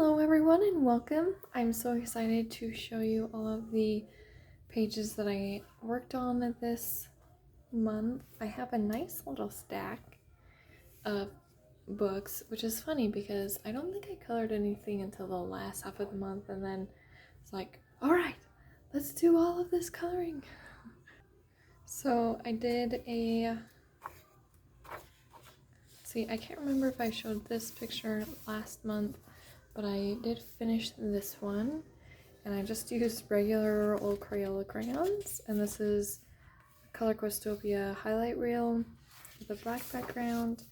Hello everyone and welcome. I'm so excited to show you all of the pages that I worked on this month. I have a nice little stack of books, which is funny because I don't think I colored anything until the last half of the month, and then it's like, alright, let's do all of this coloring. So I did I can't remember if I showed this picture last month, but I did finish this one, and I just used regular old Crayola crayons, and this is Color Questopia highlight reel with a black background,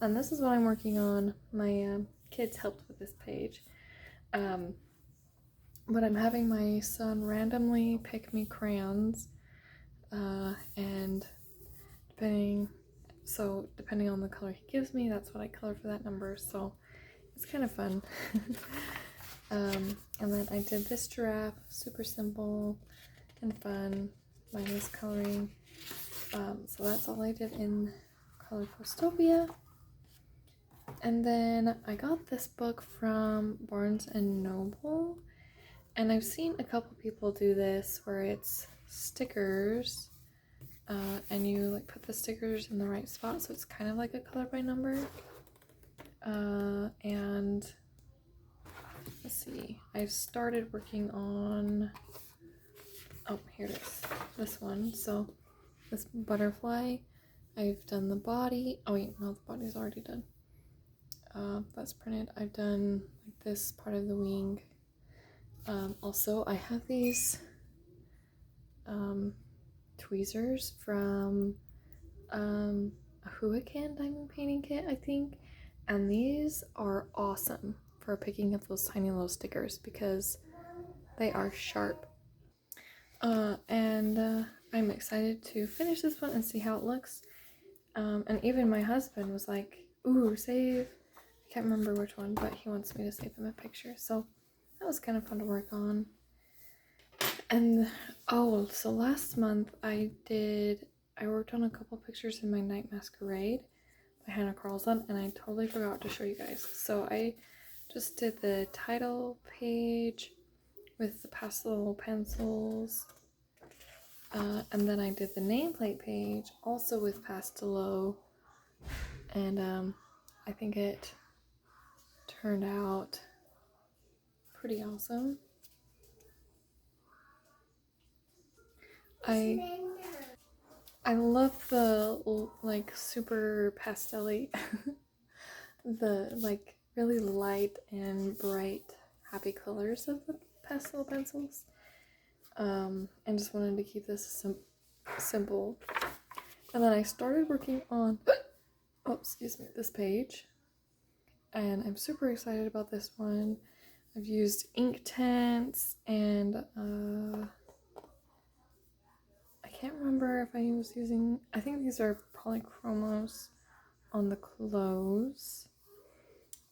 and this is what I'm working on. My kids helped with this page, but I'm having my son randomly pick me crayons, and depending on the color he gives me, that's what I color for that number, so it's kind of fun. And then I did this giraffe, super simple and fun, minus coloring. So that's all I did in Color Questopia. And then I got this book from Barnes and Noble, and I've seen a couple people do this where it's stickers, and you like put the stickers in the right spot, so it's kind of like a color by number. And let's see, I've started working on, oh, here it is, this one. So this butterfly, I've done the body. Oh wait, no, the body's already done. That's printed. I've done like this part of the wing. Also, I have these tweezers from a Huacan diamond painting kit, I think, and these are awesome for picking up those tiny little stickers because they are sharp. And I'm excited to finish this one and see how it looks. And even my husband was like, ooh, save. I can't remember which one, but he wants me to save him a picture. So that was kind of fun to work on. And so last month I worked on a couple pictures in my Night Masquerade by Hannah Carlson, and I totally forgot to show you guys. So I just did the title page with the pastel pencils, and then I did the nameplate page also with Pastelo, and I think it turned out pretty awesome. I love the like super pastel-y the like really light and bright happy colors of the pastel pencils, and just wanted to keep this simple. And then I started working on this page, and I'm super excited about this one. I've used ink tints, and I can't remember if I was using, I think these are polychromos on the clothes.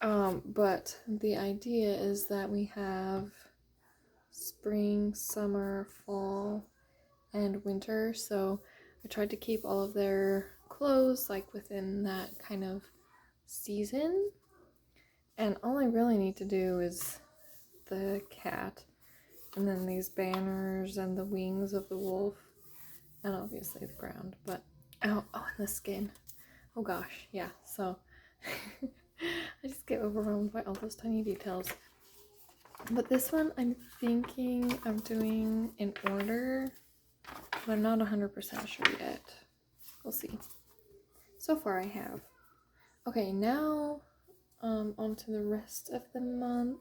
But the idea is that we have spring, summer, fall, and winter, so I tried to keep all of their clothes like within that kind of season, and all I really need to do is the cat, and then these banners and the wings of the wolf, and obviously the ground, but and the skin. Oh gosh, yeah, so I just get overwhelmed by all those tiny details. But this one I'm thinking of doing in order, but I'm not 100% sure yet. We'll see. So far I have. Okay, now on to the rest of the month.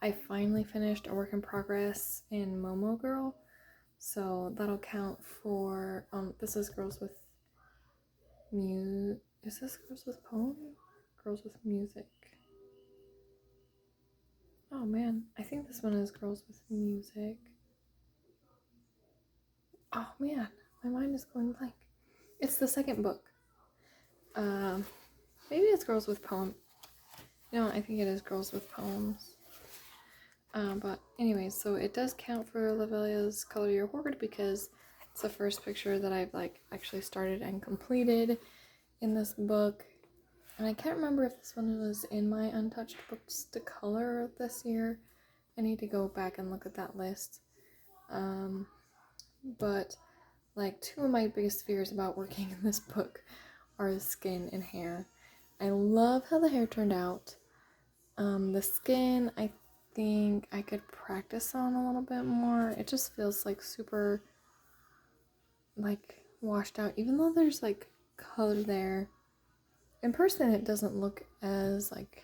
I finally finished a work in progress in Momo Girl, so that'll count for, this is Girls with is this Girls with Poem? Girls with Music. Oh man, I think this one is Girls with Music. Oh man, my mind is going blank. It's the second book. Maybe it's Girls with Poem. No, I think it is Girls with Poems. But anyways, so it does count for Lavelia's Color Your Horde because it's the first picture that I've like actually started and completed in this book. And I can't remember if this one was in my untouched books to color this year. I need to go back and look at that list. But like, two of my biggest fears about working in this book are the skin and hair. I love how the hair turned out. The skin, I think I could practice on a little bit more. It just feels like super like washed out, even though there's like color there. In person it doesn't look as like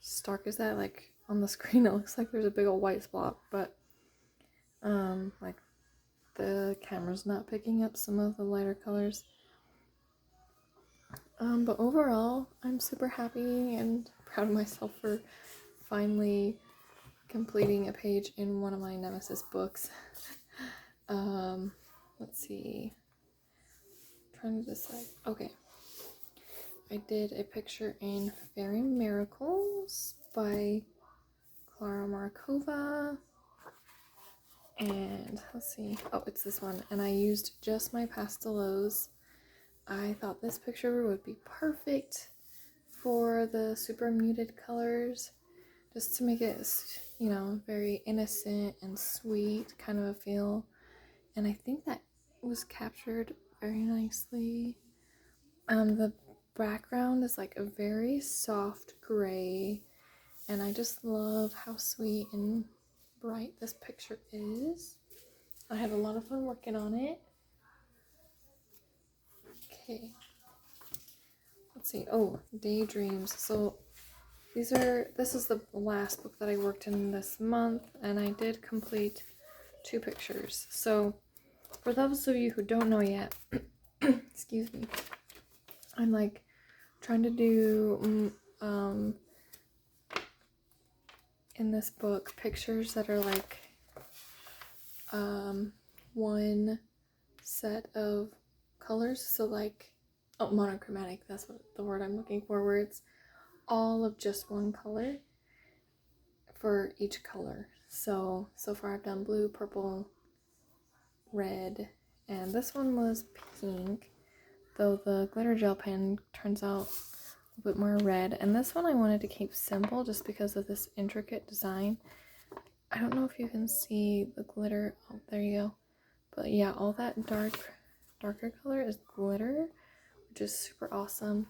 stark as that. Like on the screen it looks like there's a big old white spot, but like the camera's not picking up some of the lighter colors. But overall I'm super happy and proud of myself for finally completing a page in one of my Nemesis books. Let's see. I'm trying to decide. Okay. I did a picture in Fairy Miracles by Clara Markova. And let's see. Oh, it's this one. And I used just my pastelos. I thought this picture would be perfect for the super muted colors, just to make it, you know, very innocent and sweet kind of a feel. And I think that was captured very nicely. The background is like a very soft gray, and I just love how sweet and bright this picture is. I had a lot of fun working on it. Okay, let's see. Oh, daydreams. So this is the last book that I worked in this month, and I did complete 2 pictures. So for those of you who don't know yet, excuse me, I'm like trying to do in this book pictures that are like one set of colors. So like, oh, monochromatic, that's what the word I'm looking for, where it's all of just one color for each color. So far I've done blue, purple, red, and this one was pink, though the glitter gel pen turns out a bit more red. And this one I wanted to keep simple just because of this intricate design. I don't know if you can see the glitter. Oh, there you go. But yeah, all that darker color is glitter, which is super awesome.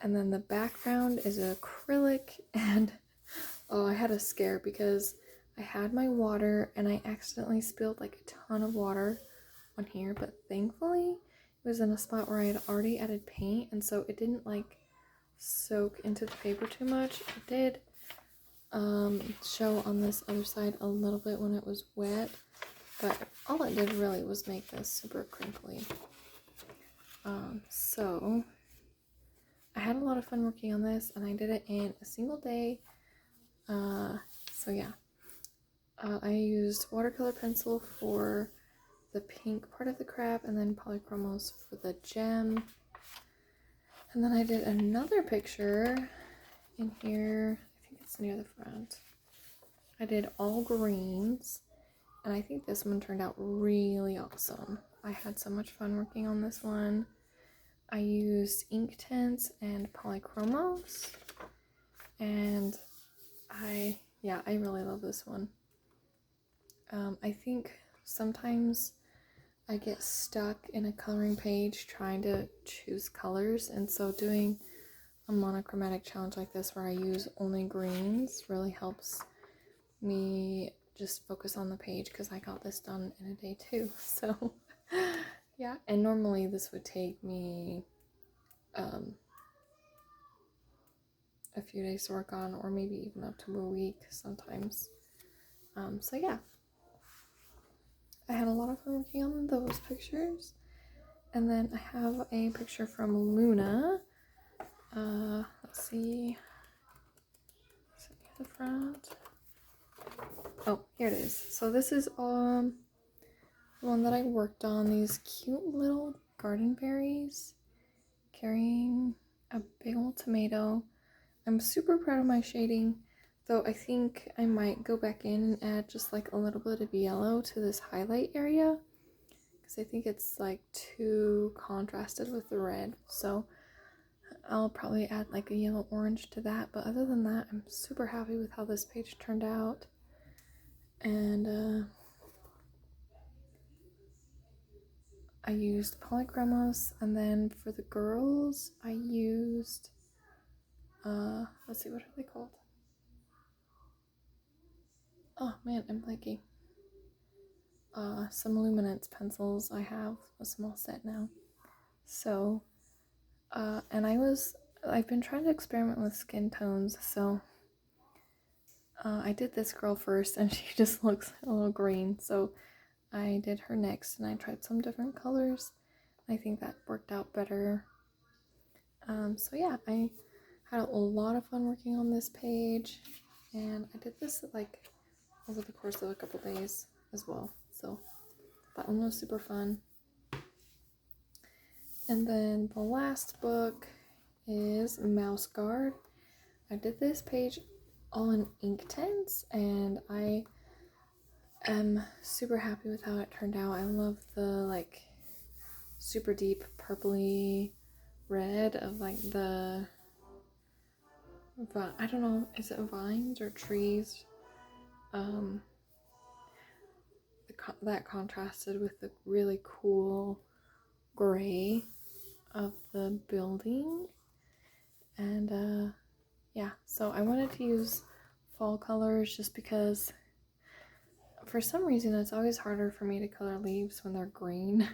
And then the background is acrylic, and oh, I had a scare because I had my water and I accidentally spilled like a ton of water on here, but thankfully it was in a spot where I had already added paint, and so it didn't like soak into the paper too much. It did show on this other side a little bit when it was wet, but all it did really was make this super crinkly. So I had a lot of fun working on this, and I did it in a single day. So yeah, I used watercolor pencil for the pink part of the crab, and then polychromos for the gem. And then I did another picture in here. I think it's near the front. I did all greens, and I think this one turned out really awesome. I had so much fun working on this one. I used ink tints and polychromos, and I really love this one. I think sometimes I get stuck in a coloring page trying to choose colors, and so doing a monochromatic challenge like this where I use only greens really helps me just focus on the page, because I got this done in a day too. So yeah, and normally this would take me a few days to work on, or maybe even up to a week sometimes. So yeah, I had a lot of fun working on those pictures. And then I have a picture from Luna. Let's see. Is it near the front? Oh, here it is. So this is the one that I worked on. These cute little garden berries carrying a big old tomato. I'm super proud of my shading, though I think I might go back in and add just like a little bit of yellow to this highlight area, because I think it's like too contrasted with the red. So I'll probably add like a yellow orange to that, but other than that, I'm super happy with how this page turned out. And I used polychromos, and then for the girls I used let's see, what are they called? Oh man, I'm blanking. Some luminance pencils. I have a small set now. So and I've been trying to experiment with skin tones, so I did this girl first and she just looks a little green, so I did her next and I tried some different colors. I think that worked out better. So yeah, I had a lot of fun working on this page, and I did this like over the course of a couple days as well, so that one was super fun. And then the last book is Masquerade. I did this page all in Inktense, and I am super happy with how it turned out. I love the like super deep purpley red of like the I don't know, is it vines or trees? That contrasted with the really cool gray of the building. And yeah, so I wanted to use fall colors just because for some reason it's always harder for me to color leaves when they're green.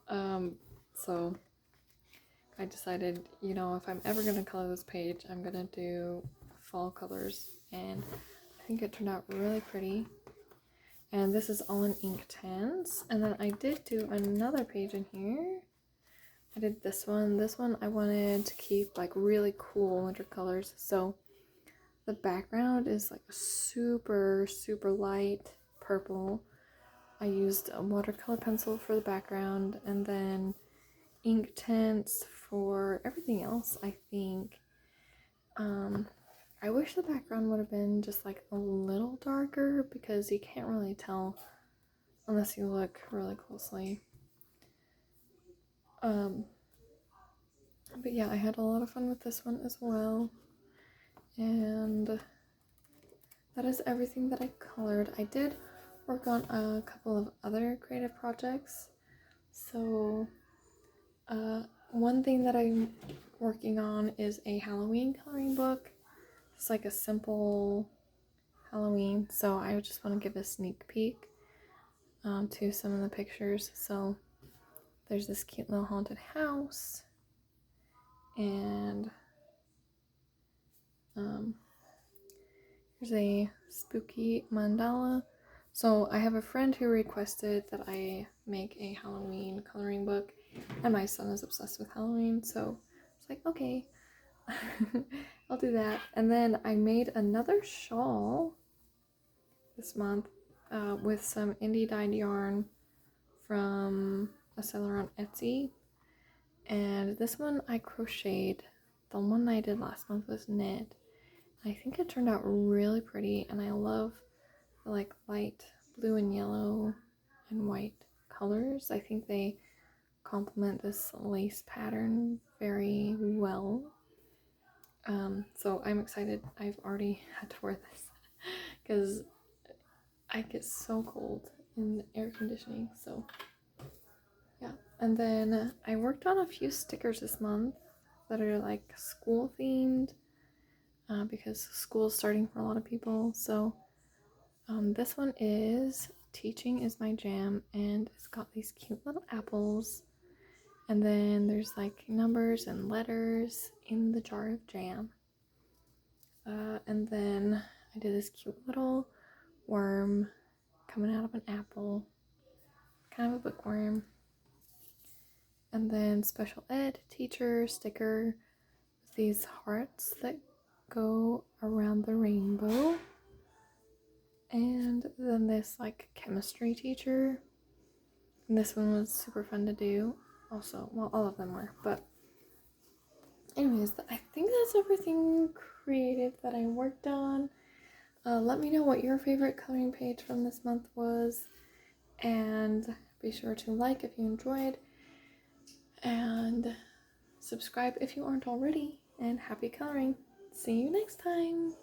So I decided, you know, if I'm ever gonna color this page, I'm gonna do fall colors, and I think it turned out really pretty. And this is all in Inktense. And then I did do another page in here. I did this one. This one I wanted to keep like really cool winter colors. So the background is like super, super light purple. I used a watercolor pencil for the background, and then Inktense for everything else, I think. I wish the background would have been just like a little darker because you can't really tell unless you look really closely. But yeah, I had a lot of fun with this one as well. And that is everything that I colored. I did work on a couple of other creative projects. So one thing that I'm working on is a Halloween coloring book. It's like a simple Halloween, so I just want to give a sneak peek to some of the pictures. So there's this cute little haunted house, and there's a spooky mandala. So I have a friend who requested that I make a Halloween coloring book, and my son is obsessed with Halloween, so it's like, okay, I'll do that. And then I made another shawl this month with some indie dyed yarn from a seller on Etsy. And this one I crocheted. The one I did last month was knit. I think it turned out really pretty, and I love the like light blue and yellow and white colors. I think they complement this lace pattern very well. So I'm excited. I've already had to wear this because I get so cold in air conditioning, so yeah. And then I worked on a few stickers this month that are like school themed because school is starting for a lot of people. So this one is Teaching is My Jam, and it's got these cute little apples, and then there's like numbers and letters in the jar of jam. And then I did this cute little worm coming out of an apple, kind of a bookworm. And then special ed teacher sticker with these hearts that go around the rainbow. And then this like chemistry teacher. And this one was super fun to do also. Well, all of them were, but anyways, I think that's everything creative that I worked on. Let me know what your favorite coloring page from this month was, and be sure to like if you enjoyed, and subscribe if you aren't already, and happy coloring. See you next time.